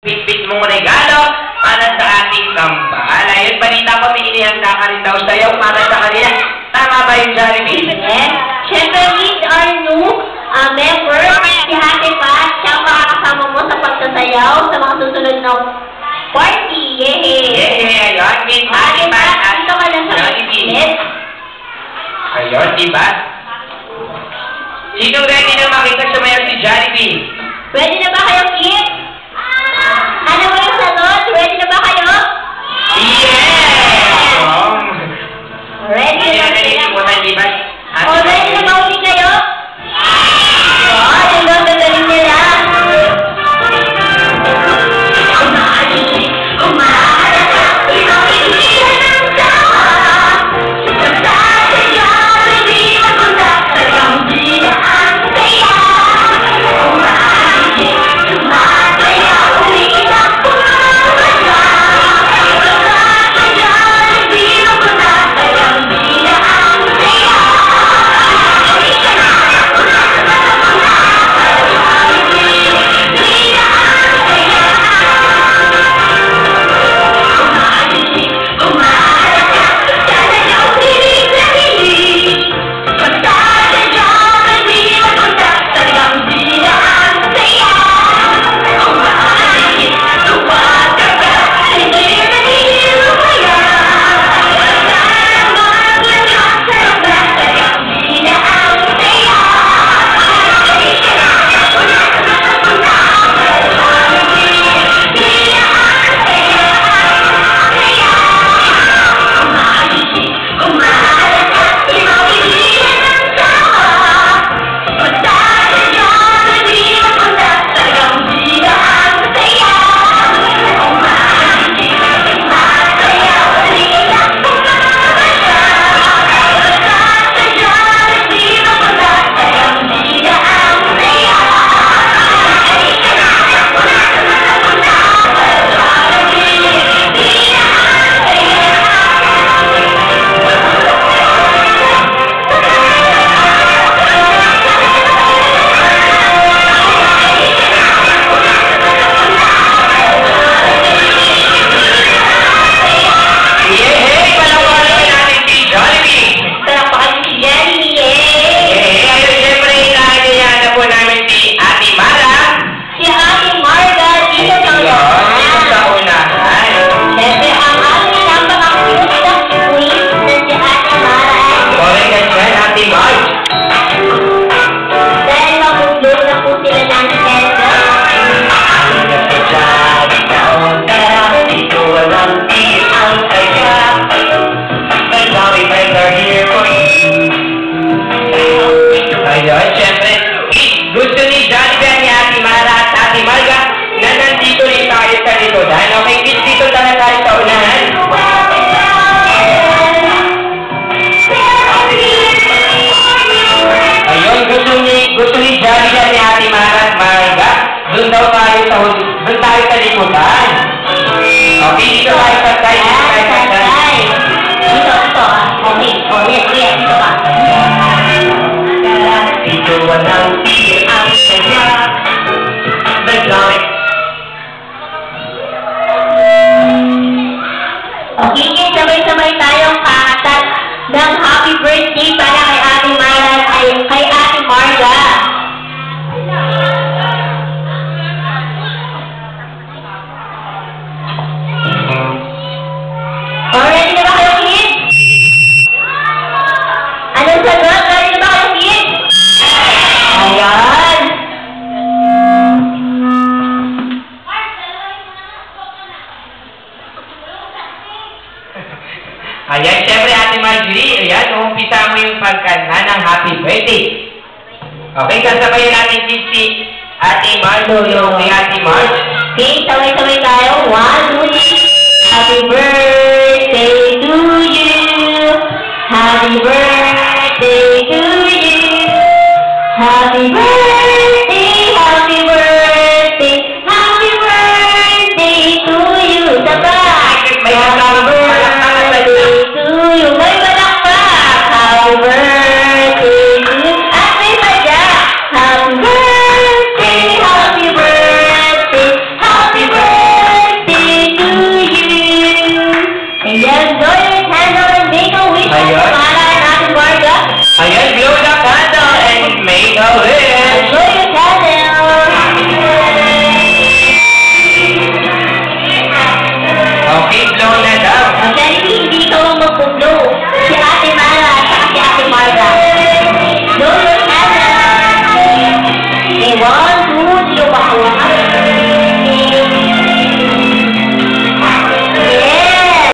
Bitbit mong regalo para sa ating kambal. Ayun, balita ko, may inihanda ka rin daw sa'yo para sa kanila. Tama ba yung Jollibee? Yes. Siyempre, with our new member, si Hate Pat, siya ang makakasama mo sa pagsasayaw sa mga susunod na party. Yehey! Ayun, with Hate Pat at dito ka lang sa Jollibee. Ayun, diba? Sino ready na makita sumayaw si Jollibee? Ready na ba kayo, Kit? Ano ba yung sagot? Ready na ba kayo? Yes! Ready na ba kayo? Ready na ba ulit kayo? Yung daw sandalin nila. Doon tayo sa likutan. Okay, dito tayo patay. Dito. Okay. Dito ka. Dito walang ang saya. Naglamit. Okay, sabay-sabay tayong kakat ng happy birthday para kay Ate Mara ay kay Ate Marga. Ready na ba kayo, Kid? Anong sagot? Ready na ba kayo, Kid? Ayan. Ayan, syempre Ate Marjorie, ayan, umpisa mo yung pagkanta ng happy birthday. Okay, kasabayan natin si Ate Marjorie, yung kay Ate Marj. Okay, sabay-sabay tayo. 1, 2, 3. Happy birthday to you. Happy birthday to you. Happy birthday, happy birthday, happy birthday to you. Sabay! May happy birthday to you. May balakpak. Happy birthday to you. At may padyak. Happy birthday, happy birthday, happy birthday. 1, 2, 0 ba?